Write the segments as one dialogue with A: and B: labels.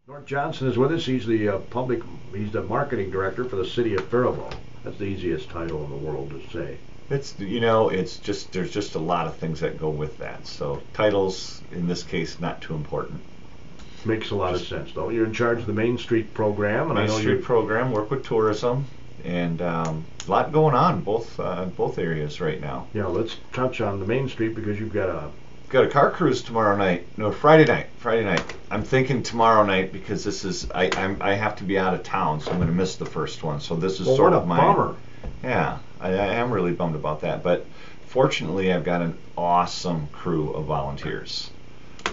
A: Nort Johnson is with us. He's he's the marketing director for the city of Faribault. That's the easiest title in the world to say.
B: There's just a lot of things that go with that. So titles, in this case, not too important.
A: Makes a lot of sense, though. You're in charge of the Main Street program, and
B: Main Street program, work with tourism, and a lot going on both areas right now.
A: Yeah, let's touch on the Main Street because you've got a
B: car cruise tomorrow night. No, Friday night. I'm thinking tomorrow night because I have to be out of town, so I'm going to miss the first one. So this is sort of my
A: bummer.
B: Yeah, I am really bummed about that. But fortunately, I've got an awesome crew of volunteers.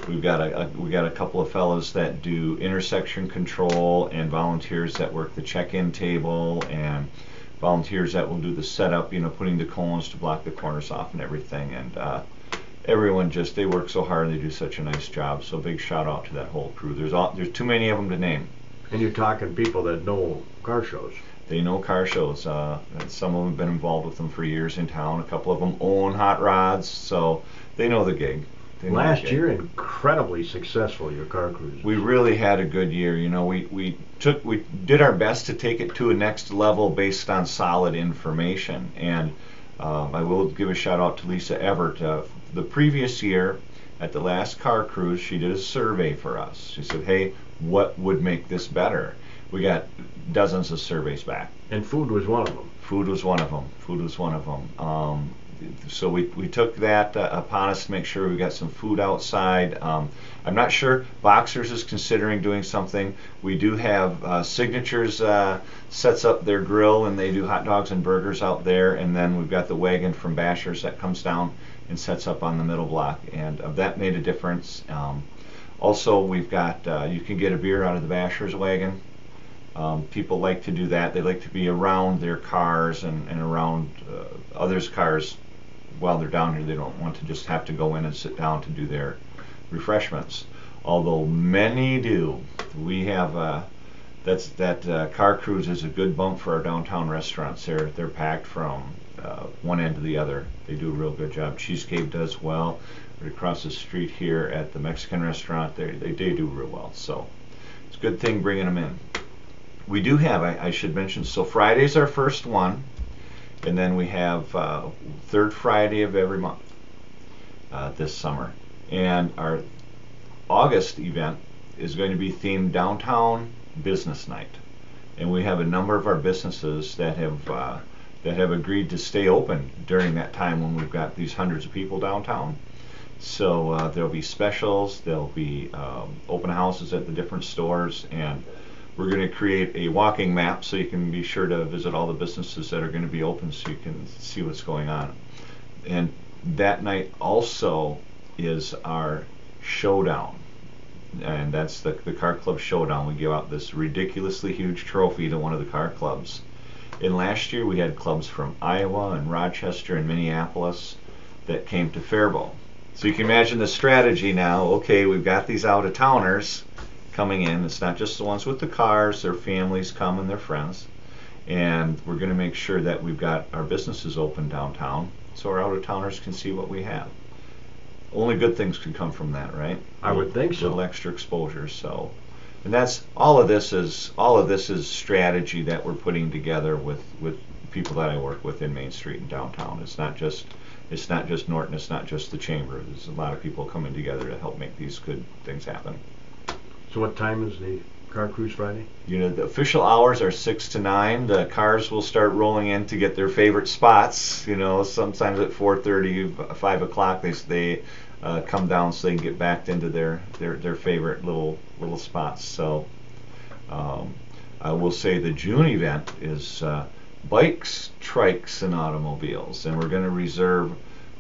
B: We got a couple of fellows that do intersection control, and volunteers that work the check-in table, and volunteers that will do the setup. Putting the cones to block the corners off and everything. And everyone they work so hard and they do such a nice job. So big shout out to that whole crew. There's too many of them to name.
A: And you're talking people that know car shows.
B: They know car shows. Some of them have been involved with them for years in town. A couple of them own hot rods, so they know the gig.
A: Last year, incredibly successful, your car cruises.
B: We really had a good year. We did our best to take it to a next level based on solid information. And I will give a shout out to Lisa Everett. The previous year, at the last car cruise, she did a survey for us. She said, "Hey, what would make this better?" We got dozens of surveys back.
A: And food was one of them.
B: Food was one of them. So we took that upon us to make sure we got some food outside. I'm not sure. Boxers is considering doing something. We do have Signatures sets up their grill, and they do hot dogs and burgers out there. And then we've got the wagon from Bashers that comes down and sets up on the middle block, and that made a difference. Also, we've got you can get a beer out of the Bashers wagon. People like to do that. They like to be around their cars and around others' cars while they're down here. They don't want to just have to go in and sit down to do their refreshments. Although many do. We have that car cruise is a good bump for our downtown restaurants. They're packed from one end to the other. They do a real good job. Cheesecake does well. Right across the street here at the Mexican restaurant, they do real well. So it's a good thing bringing them in. We do have, I should mention, so Friday's our first one, and then we have third Friday of every month this summer. And our August event is going to be themed Downtown Business Night. And we have a number of our businesses that have agreed to stay open during that time when we've got these hundreds of people downtown. So there'll be specials, there'll be open houses at the different stores, and we're going to create a walking map so you can be sure to visit all the businesses that are going to be open so you can see what's going on. And that night also is our showdown. And that's the car club showdown. We give out this ridiculously huge trophy to one of the car clubs. And last year we had clubs from Iowa and Rochester and Minneapolis that came to Faribault. So you can imagine the strategy now. Okay, we've got these out-of-towners coming in. It's not just the ones with the cars. Their families come and their friends. And we're going to make sure that we've got our businesses open downtown so our out-of-towners can see what we have. Only good things can come from that, right?
A: I would think so.
B: A little extra exposure. So, and that's all of this is strategy that we're putting together with people that I work with in Main Street and downtown. It's not just Nort, it's not just the chamber. There's a lot of people coming together to help make these good things happen.
A: So what time is the car cruise Friday?
B: The official hours are 6 to 9. The cars will start rolling in to get their favorite spots. Sometimes at 4:30, 5 o'clock, they come down so they can get back into their favorite little spots. So I will say the June event is bikes, trikes, and automobiles, and we're going to reserve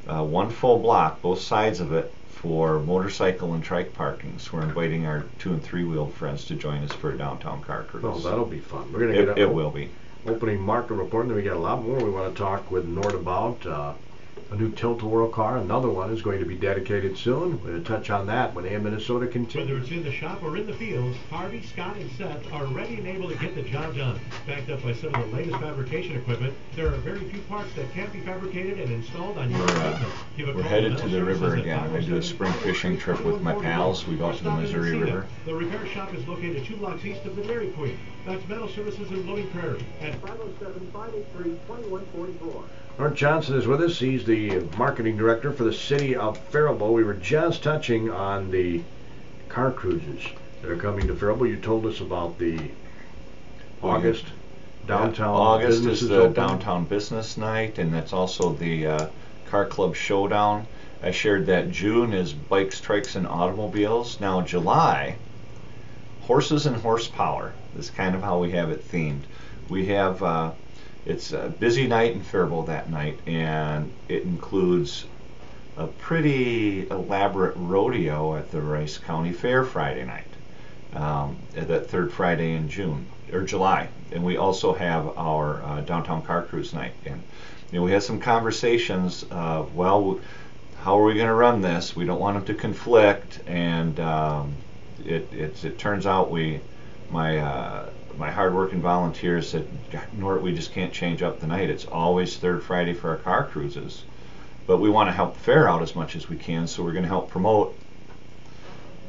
B: one full block, both sides of it, for motorcycle and trike parking. So we're inviting our 2- and 3-wheeled friends to join us for a downtown car cruise.
A: Oh, that'll be fun. We're gonna
B: it will be.
A: Opening market report, and then we got a lot more we want to talk with Nort about. a new tilt-a-whirl car. Another one is going to be dedicated soon. We're going to touch on that when AM Minnesota continues.
C: Whether it's in the shop or in the field, Harvey, Scott, and Seth are ready and able to get the job done. Backed up by some of the latest fabrication equipment, there are very few parts that can't be fabricated and installed on your equipment.
B: We're headed to the river again. I'm going to do a spring fishing trip with my pals. We go out to the Missouri River.
C: The repair shop is located 2 blocks east of the Dairy Queen. That's Metal Services in Loading Prairie at 507-583-2144.
A: Nort Johnson is with us. He's the marketing director for the city of Faribault. We were just touching on the car cruises that are coming to Faribault. You told us about the August downtown.
B: August
A: business
B: is the
A: open.
B: downtown business night, and that's also the car club showdown. I shared that June is bikes, trikes, and automobiles. Now July, horses and horsepower. That's kind of how we have it themed. We have it's a busy night in Faribault that night, and it includes a pretty elaborate rodeo at the Rice County Fair Friday night, that third Friday in June or July, and we also have our downtown car cruise night. And we had some conversations. Well, how are we going to run this? We don't want them to conflict, and it turns out my hard-working volunteers said, Nort, we just can't change up the night. It's always third Friday for our car cruises. But we want to help the fair out as much as we can, so we're going to help promote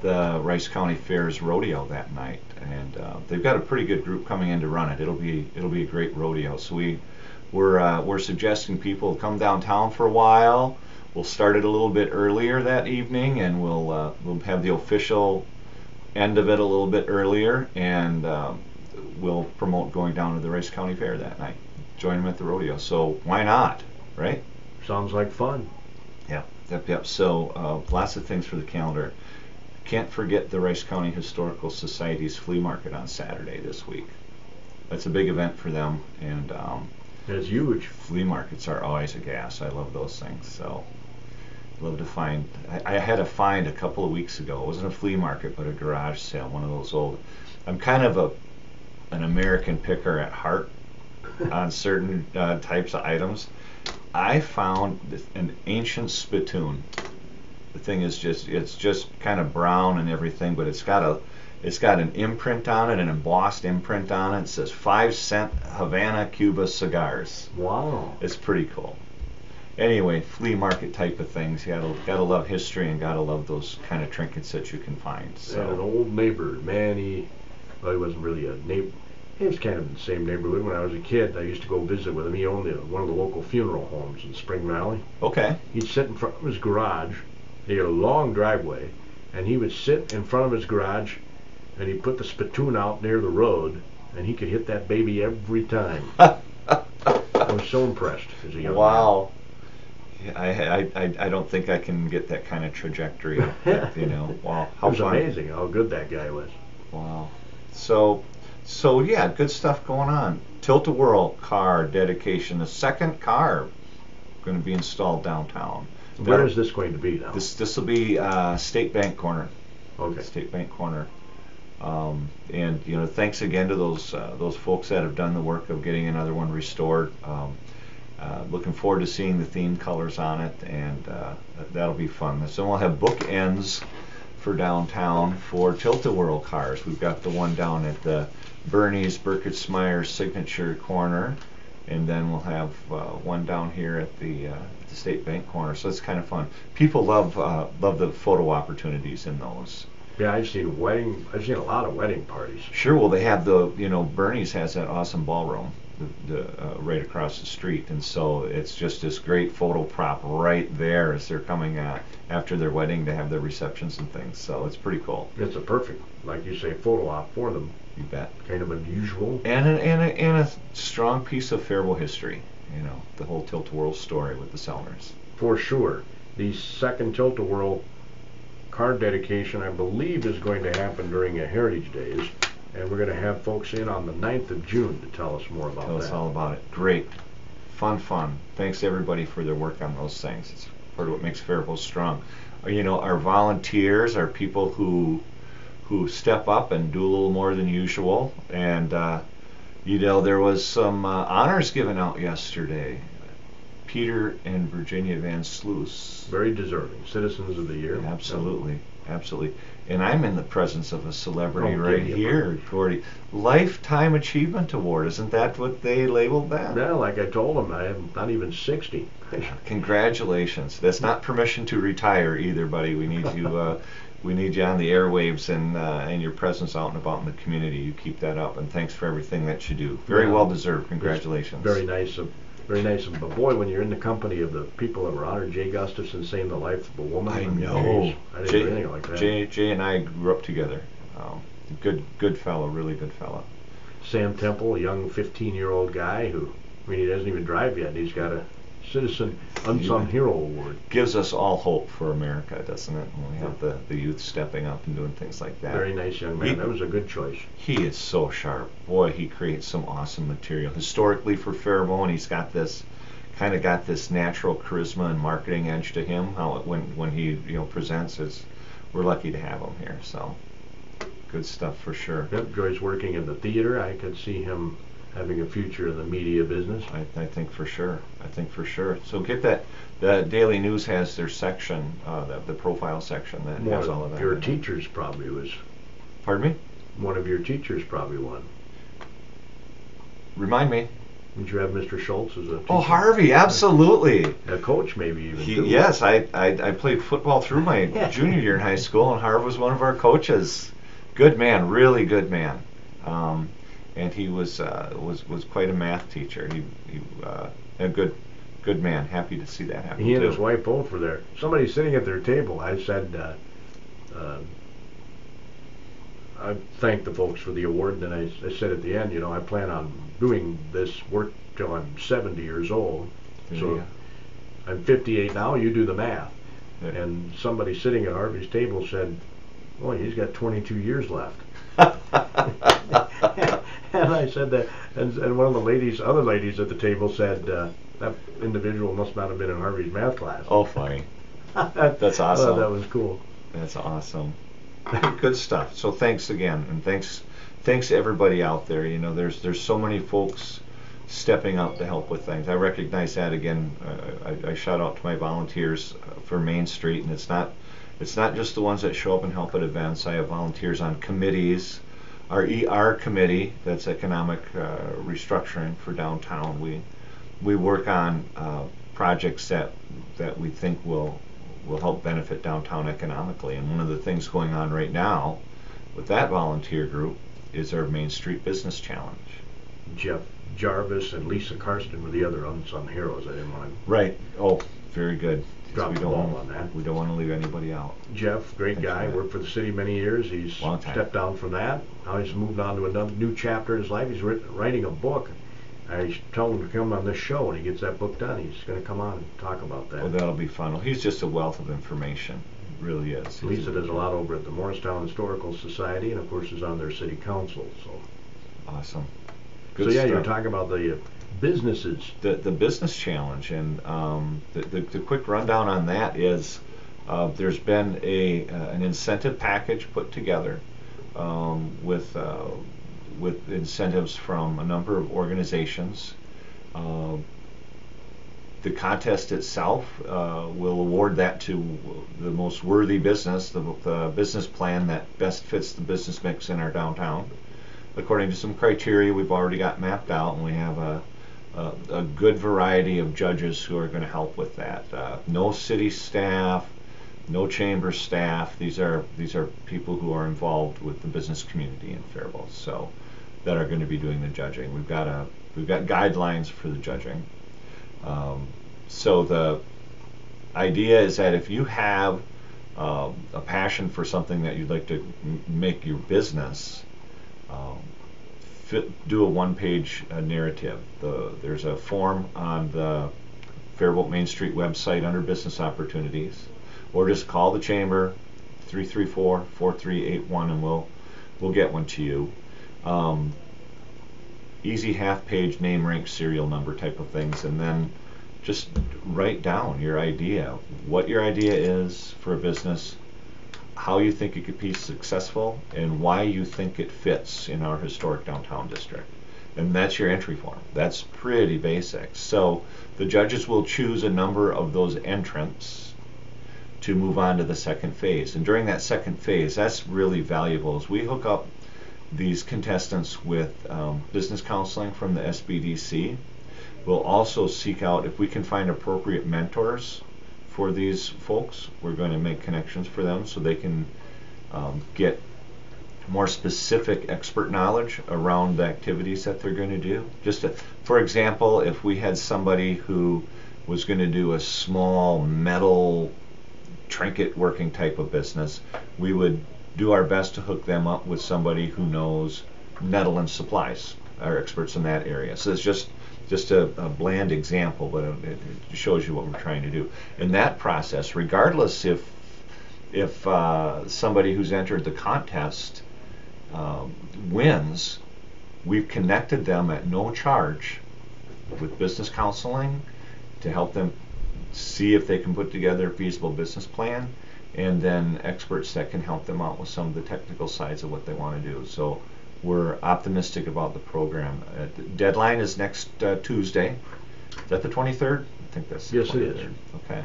B: the Rice County Fair's rodeo that night. And they've got a pretty good group coming in to run it. It'll be a great rodeo. So we're suggesting people come downtown for a while. We'll start it a little bit earlier that evening, and we'll have the official end of it a little bit earlier, and we'll promote going down to the Rice County Fair that night. Join them at the rodeo. So why not, right?
A: Sounds like fun.
B: Yeah, yep. So lots of things for the calendar. Can't forget the Rice County Historical Society's flea market on Saturday this week. That's a big event for them, and
A: it's huge.
B: Flea markets are always a gas. I love those things. So love to find. I had a find a couple of weeks ago. It wasn't a flea market, but a garage sale. One of those old. I'm kind of an American picker at heart on certain types of items. I found an ancient spittoon. The thing is it's just kind of brown and everything, but it's got an imprint on it, an embossed imprint on it. It says 5-cent Havana, Cuba cigars.
A: Wow.
B: It's pretty cool. Anyway, flea market type of things. You gotta love history, and gotta love those kind of trinkets that you can find. So
A: And an old neighbor, man, he wasn't really a neighbor. He was kind of in the same neighborhood when I was a kid. I used to go visit with him. He owned one of the local funeral homes in Spring Valley.
B: Okay.
A: He'd sit in front of his garage. He had a long driveway, and he would sit in front of his garage, and he'd put the spittoon out near the road, and he could hit that baby every time. I was so impressed as a young man.
B: Wow. I don't think I can get that kind of trajectory. Wow. How
A: It was
B: fun.
A: amazing how good that guy was.
B: Wow. So yeah, good stuff going on. Tilt-a-whirl car dedication. The second car going to be installed downtown.
A: Where is this going to be now?
B: This will be State Bank Corner.
A: Okay.
B: State Bank Corner. And thanks again to those folks that have done the work of getting another one restored. Looking forward to seeing the theme colors on it, and that'll be fun. So we'll have bookends for downtown for tilt-a-whirl cars. We've got the one down at the Bernie's Burkittsmeyer Signature Corner, and then we'll have one down here at the State Bank Corner. So it's kind of fun. People love the photo opportunities in those.
A: Yeah, I've seen a lot of wedding parties.
B: Sure. Well, they have Bernie's has that awesome ballroom right across the street, and so it's just this great photo prop right there as they're coming after their wedding to have their receptions and things. So it's pretty cool.
A: It's a perfect, like you say, photo op for them.
B: You bet.
A: Kind of unusual.
B: And a strong piece of Faribault history. The whole tilt-a-whirl story with the Selners.
A: For sure. The second tilt-a-whirl car dedication, I believe, is going to happen during a Heritage Days, and we're going to have folks in on the 9th of June to tell us more about that.
B: Tell us all about it. Great. Fun. Thanks everybody for their work on those things. It's part of what makes Faribault strong. Our volunteers are people who step up and do a little more than usual, and there was some honors given out yesterday. Peter and Virginia Van Sluis.
A: Very deserving. Citizens of the Year.
B: Absolutely. Absolutely. And I'm in the presence of a celebrity right
A: give me a
B: here, Gordy. Lifetime Achievement Award. Isn't that what they labeled that?
A: Yeah, like I told him, I'm not even 60.
B: Congratulations. That's not permission to retire either, buddy. We need you. We need you on the airwaves and your presence out and about in the community. You keep that up, and thanks for everything that you do. Very well deserved. Congratulations.
A: Very nice of. Very nice, but boy, when you're in the company of the people that were honored, Jay Gustafson saying the life of a woman.
B: I know.
A: I didn't do anything like that.
B: Jay and I grew up together. Good fellow, really good fellow.
A: Sam Temple, a young 15-year-old guy who, I mean, he doesn't even drive yet, and he's got a Citizen Unsung Hero Award.
B: Gives us all hope for America, doesn't it? When we have the youth stepping up and doing things like that.
A: Very nice young man. That was a good choice.
B: He is so sharp. Boy, he creates some awesome material. Historically for Faribault, he's got this natural charisma and marketing edge to him. When he presents, we're lucky to have him here. So good stuff for sure.
A: Yep, Joy's working in the theater. I could see him having a future in the media business.
B: I think for sure. So get that. The Daily News has their section, the profile section that has all of that.
A: Your teachers probably was.
B: Pardon me?
A: One of your teachers probably won.
B: Remind me.
A: Did you have Mr. Schultz as a teacher?
B: Oh, Harvey, absolutely.
A: A coach maybe even too.
B: Yes, I played football through my junior year in high school, and Harv was one of our coaches. Good man, really good man. And he was quite a math teacher. He a good man. Happy to see that happen.
A: He and his wife both were there. Somebody sitting at their table. I said, I thanked the folks for the award, and I said at the end, I plan on doing this work till I'm 70 years old. So I'm 58 now. You do the math. Yeah. And somebody sitting at Harvey's table said, "Boy, he's got 22 years left." And I said that, and one of the other ladies at the table said, that individual must not have been in Harvey's math class.
B: Oh, funny. That's awesome.
A: Well, that was cool.
B: That's awesome. Good stuff. So thanks again, and thanks to everybody out there. There's so many folks stepping up to help with things. I recognize that again. I shout out to my volunteers for Main Street, and it's not just the ones that show up and help at events. I have volunteers on committees. Our ER committee, that's economic restructuring for downtown. We work on projects that we think will help benefit downtown economically. And one of the things going on right now with that volunteer group is our Main Street Business Challenge.
A: Jeff Jarvis and Lisa Karsten were the other unsung heroes. I didn't want to.
B: Right. Oh, very good.
A: Drop the ball on that.
B: We don't want to leave anybody out.
A: Jeff, great guy, worked for the city many years. He's stepped down from that. Now he's moved on to another new chapter in his life. He's writing a book. I told him to come on this show. When he gets that book done, he's going to come on and talk about that.
B: Well, that'll be fun. Well, he's just a wealth of information. It really is.
A: Lisa does a lot over at the Morristown Historical Society, and of course is on their city council. So
B: awesome.
A: Good stuff. You're talking about the businesses.
B: The business challenge, and the quick rundown on that is there's been an incentive package put together with incentives from a number of organizations. The contest itself will award that to the most worthy business, the business plan that best fits the business mix in our downtown, according to some criteria we've already got mapped out, and we have a good variety of judges who are going to help with that. No city staff, no chamber staff. These are people who are involved with the business community in Faribault, so that are going to be doing the judging. We've got guidelines for the judging. So the idea is that if you have a passion for something that you'd like to make your business, do a one-page narrative. There's a form on the Faribault Main Street website under Business Opportunities, or just call the chamber 334-4381 and we'll get one to you. Easy half-page name, rank, serial number type of things, and then just write down your idea, what your idea is for a business, how you think it could be successful, and why you think it fits in our historic downtown district. And that's your entry form. That's pretty basic. So the judges will choose a number of those entrants to move on to the second phase. And during that second phase, that's really valuable, is we hook up these contestants with business counseling from the SBDC. We'll also seek out, if we can find appropriate mentors for these folks, we're going to make connections for them so they can get more specific expert knowledge around the activities that they're going to do. For example, if we had somebody who was going to do a small metal trinket working type of business, we would do our best to hook them up with somebody who knows metal and supplies, are experts in that area. So it's just a bland example, but it shows you what we're trying to do. In that process, regardless if somebody who's entered the contest wins, we've connected them at no charge with business counseling to help them see if they can put together a feasible business plan, and then experts that can help them out with some of the technical sides of what they want to do. So we're optimistic about the program. The deadline is next Tuesday. Is that the 23rd? I think that's the 23rd.
A: Yes, it is.
B: Okay.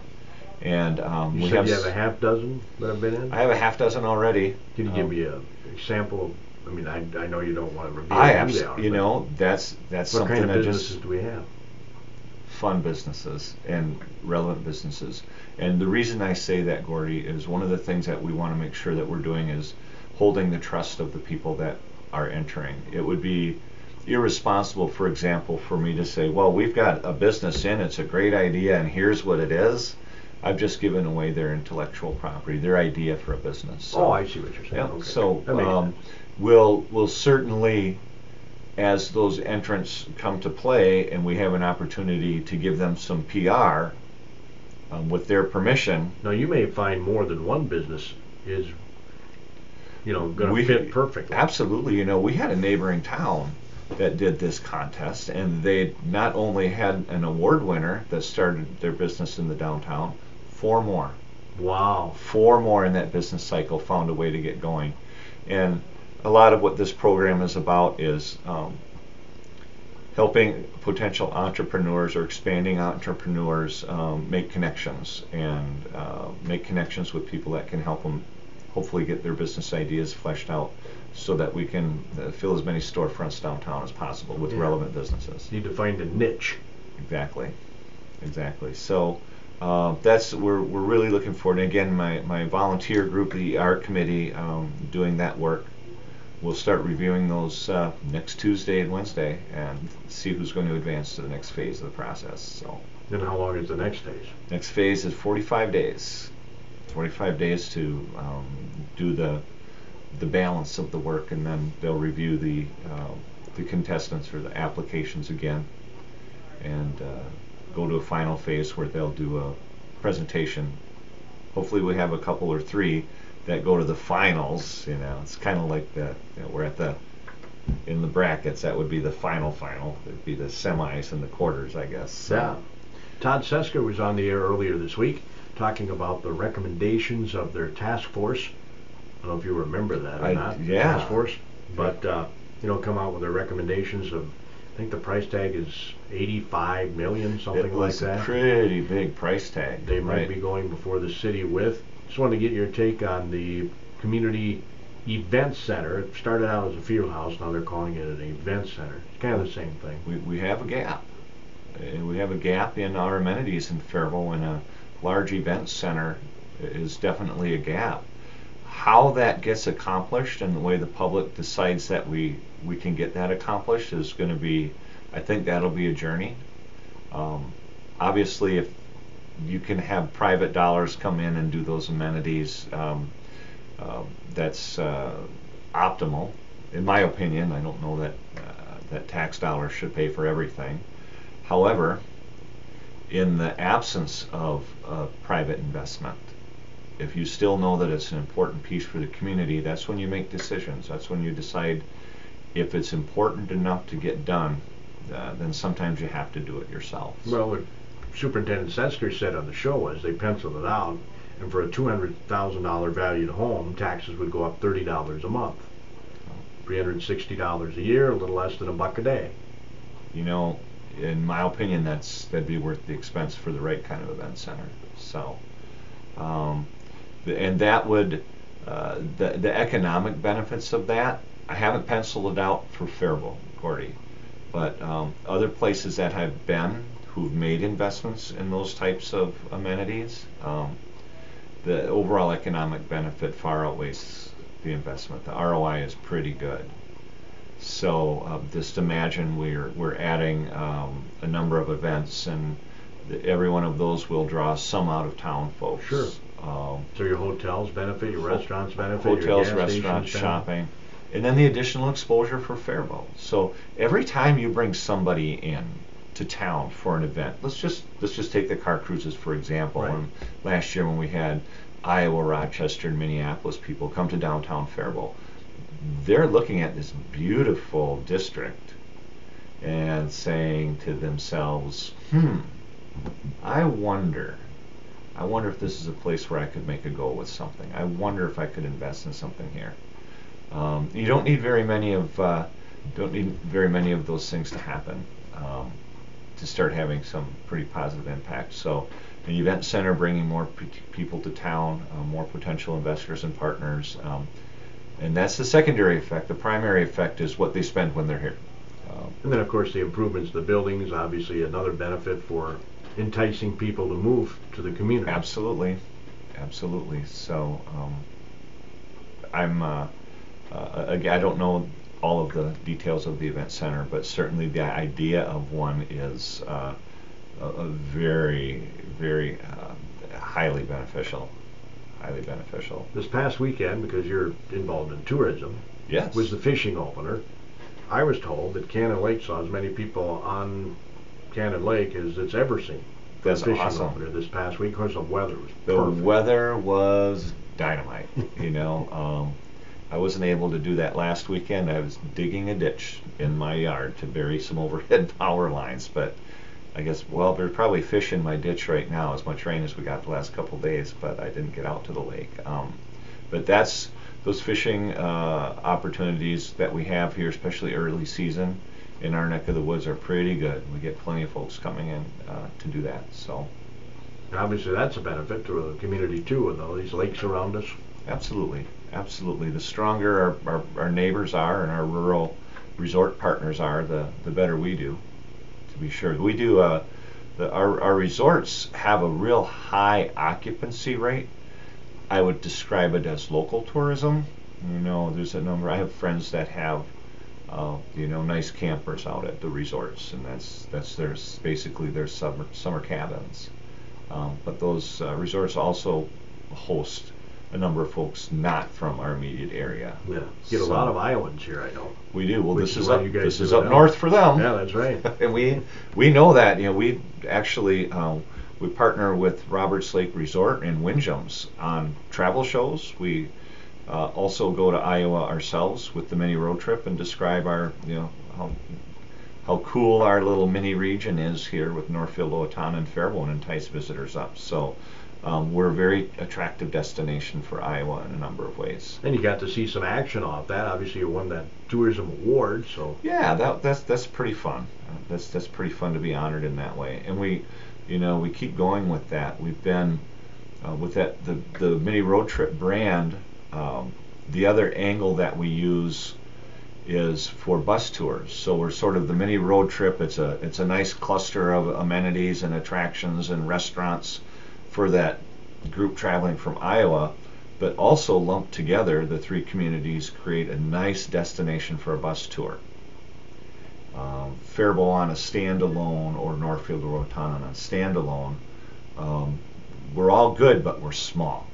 B: And
A: you said you have a half dozen that have been in?
B: I have a half dozen already.
A: Can you give me a sample of, I mean, I know you don't want to reveal who they are.
B: You know, that's
A: what
B: something
A: kind of
B: that
A: businesses
B: just
A: do we have?
B: fun businesses and relevant businesses. And the reason I say that, Gordy, is one of the things that we want to make sure that we're doing is holding the trust of the people that are entering. It would be irresponsible, for example, for me to say, well, we've got a business in, it's a great idea, and here's what it is. I've just given away their intellectual property, their idea for a business. So,
A: I see what you're saying.
B: yeah,
A: Okay.
B: So we'll certainly, as those entrants come to play and we have an opportunity to give them some PR with their permission.
A: Now, you may find more than one business is, going to fit perfectly.
B: Absolutely. You know, we had a neighboring town that did this contest, and they not only had an award winner that started their business in the downtown, 4 more.
A: Wow.
B: 4 more in that business cycle found a way to get going. And a lot of what this program is about is helping potential entrepreneurs or expanding entrepreneurs make connections, and make connections with people that can help them hopefully get their business ideas fleshed out so that we can fill as many storefronts downtown as possible with relevant businesses.
A: Need to find a niche.
B: Exactly. So we're really looking forward. And again, my volunteer group, the art committee, doing that work. We'll start reviewing those next Tuesday and Wednesday and see who's going to advance to the next phase of the process. So.
A: Then how long is the next phase?
B: Next phase is 45 days. 45 days to do the balance of the work, and then they'll review the contestants or the applications again, and go to a final phase where they'll do a presentation. Hopefully we have a couple or 3 that go to the finals. It's kind of like we're in the brackets. That would be the final. It'd be the semis and the quarters, I guess. So.
A: Yeah. Todd Sesker was on the air earlier this week talking about the recommendations of their task force. I don't know if you remember that or not.
B: Yeah.
A: Task force. But come out with their recommendations of, I think the price tag is $85 million, something like that.
B: It's a pretty big price tag.
A: They might be going before the city with. Just wanted to get your take on the community event center. It started out as a field house, now they're calling it an event center. It's kind of the same thing.
B: We have a gap. We have a gap in our amenities in Faribault, and a large event center is definitely a gap. How that gets accomplished and the way the public decides that we can get that accomplished is going to be, I think that'll be a journey. Obviously, if you can have private dollars come in and do those amenities, that's optimal. In my opinion, I don't know that tax dollars should pay for everything. However, in the absence of private investment, if you still know that it's an important piece for the community, that's when you make decisions. That's when you decide if it's important enough to get done, then sometimes you have to do it yourself.
A: Well, what Superintendent Sesker said on the show was they penciled it out, and for a $200,000 valued home, taxes would go up $30 a month. $360 a year, a little less than $1 a day.
B: You know, in my opinion, that'd be worth the expense for the right kind of event center. So, and that would the economic benefits of that, I haven't penciled it out for Faribault, Gordy, but other places that have been who've made investments in those types of amenities, the overall economic benefit far outweighs the investment. The ROI is pretty good. So just imagine we're adding a number of events, and every one of those will draw some out of town folks.
A: Sure. So your hotels benefit, your restaurants benefit, your
B: hotels,
A: gas
B: restaurants,
A: stations
B: shopping, and then the additional exposure for Faribault. So every time you bring somebody in to town for an event, let's just take the car cruises for example.
A: Right.
B: Last year when we had Iowa, Rochester, and Minneapolis people come to downtown Faribault, they're looking at this beautiful district and saying to themselves, I wonder if this is a place where I could make a go with something. I wonder if I could invest in something here. You don't need very many of those things to happen to start having some pretty positive impact. So an event center bringing more people to town, more potential investors and partners, and that's the secondary effect. The primary effect is what they spend when they're here.
A: And then of course the improvements to the buildings, obviously another benefit for enticing people to move to the community.
B: Absolutely. So again, I don't know all of the details of the event center, but certainly the idea of one is a very, very highly beneficial.
A: This past weekend, because you're involved in tourism,
B: Yes.
A: was the fishing opener. I was told that Cannon Lake saw as many people on Cannon Lake as it's ever seen.
B: That's
A: the fishing
B: awesome.
A: opener this past week. Of course, the weather was
B: The
A: perfect.
B: weather was dynamite. I wasn't able to do that last weekend. I was digging a ditch in my yard to bury some overhead power lines, but I guess, well, there's probably fish in my ditch right now, as much rain as we got the last couple of days, but I didn't get out to the lake. But those fishing opportunities that we have here, especially early season in our neck of the woods, are pretty good. We get plenty of folks coming in to do that. So
A: And obviously, that's a benefit to the community too, with all these lakes around us.
B: absolutely. The stronger our neighbors are and our rural resort partners are, the better we do. To be sure, we do. Our resorts have a real high occupancy rate. I would describe it as local tourism. There's a number. I have friends that have, nice campers out at the resorts, and that's basically their summer cabins. But those resorts also host a number of folks not from our immediate area.
A: Yeah, get a lot of Iowans here, I know.
B: We do. Well,
A: Which
B: this
A: is
B: is
A: why
B: up.
A: you guys
B: This
A: do
B: is
A: it
B: up
A: now.
B: north for them.
A: Yeah, that's right.
B: And we know that. We actually we partner with Roberts Lake Resort and Windjam's on travel shows. We also go to Iowa ourselves with the mini road trip and describe our how cool our little mini region is here with Northfield, Owatonna, and Faribault, and entice visitors up. So we're a very attractive destination for Iowa in a number of ways.
A: And you got to see some action off that. Obviously, you won that tourism award, so
B: Yeah, that's pretty fun. That's pretty fun to be honored in that way. And we keep going with that. We've been with that the mini road trip brand. The other angle that we use is for bus tours. So we're sort of the mini road trip. It's a nice cluster of amenities and attractions and restaurants for that group traveling from Iowa, but also lumped together, the three communities create a nice destination for a bus tour. Faribault on a standalone, or Northfield or Owatonna on a standalone. We're all good, but we're small.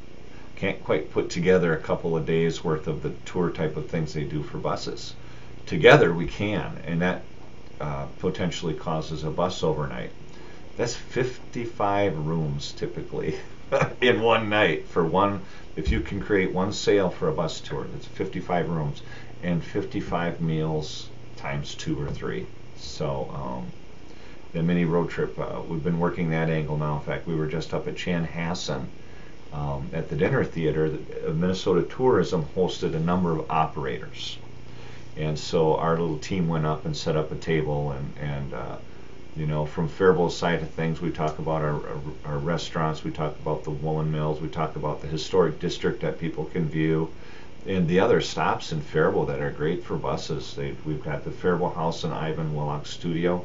B: Can't quite put together a couple of days worth of the tour type of things they do for buses. Together we can, and that potentially causes a bus overnight. That's 55 rooms typically in one night for one. If you can create one sale for a bus tour, that's 55 rooms and 55 meals times 2 or 3. So the mini road trip, we've been working that angle now. In fact, we were just up at Chanhassen at the dinner theater. Minnesota Tourism hosted a number of operators, And so our little team went up and set up a table, and you know, from Faribault's side of things, we talk about our restaurants, we talk about the woolen mills, we talk about the historic district that people can view, and the other stops in Faribault that are great for buses. We've got the Faribault House and Ivan Willock's studio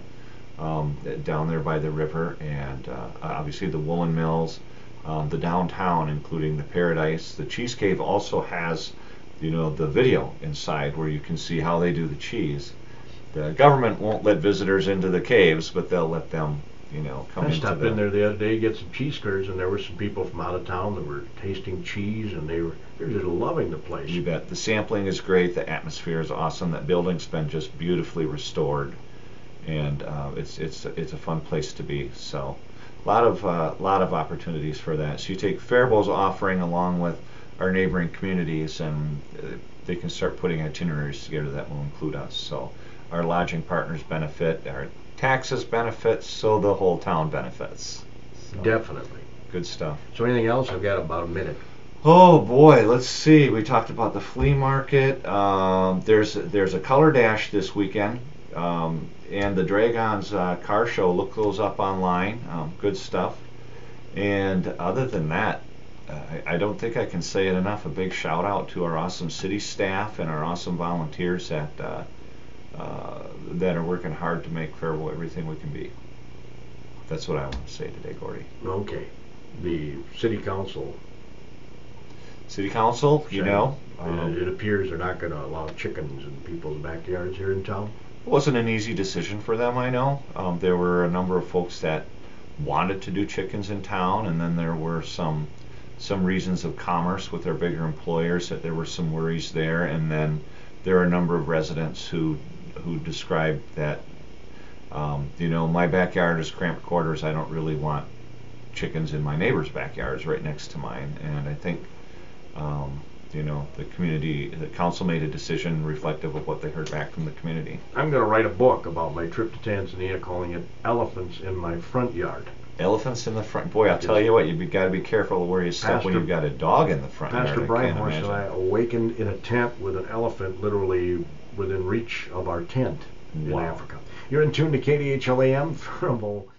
B: down there by the river, and obviously the woolen mills, the downtown, including the Paradise. The Cheese Cave also has, you know, the video inside where you can see how they do the cheese. The government won't let visitors into the caves, but they'll let them, you know, come into
A: I stopped in there the other day to get some cheese curds, and there were some people from out of town that were tasting cheese, and they were just loving the place.
B: You bet. The sampling is great. The atmosphere is awesome. That building's been just beautifully restored, and it's a fun place to be. So, a lot of opportunities for that. So you take Faribault's offering along with our neighboring communities, and they can start putting itineraries together that will include us. So our lodging partners benefit, our taxes benefit, so the whole town benefits. So,
A: definitely.
B: Good stuff.
A: So anything else? I've got about a minute.
B: Oh boy, let's see. We talked about the flea market. There's a color dash this weekend, and the Dragons car show. Look those up online. Good stuff. And other than that, I don't think I can say it enough. A big shout out to our awesome city staff and our awesome volunteers that are working hard to make Faribault everything we can be. That's what I want to say today, Gordy.
A: Okay. The city council.
B: City council, you know.
A: It appears they're not going to allow chickens in people's backyards here in town.
B: It wasn't an easy decision for them, I know. There were a number of folks that wanted to do chickens in town, and then there were some reasons of commerce with their bigger employers that there were some worries there, and then there are a number of residents who described that, you know, my backyard is cramped quarters. I don't really want chickens in my neighbor's backyards right next to mine. And I think, you know, the council made a decision reflective of what they heard back from the community.
A: I'm going to write a book about my trip to Tanzania, calling it Elephants in My Front Yard.
B: Elephants in the front. Boy, I'll tell you what, you've got to be careful where you step when you've got a dog in the front yard.
A: Pastor Brian Horse and I awakened in a tent with an elephant literally within reach of our tent in Africa. You're in tune to KDHLAM Faribault.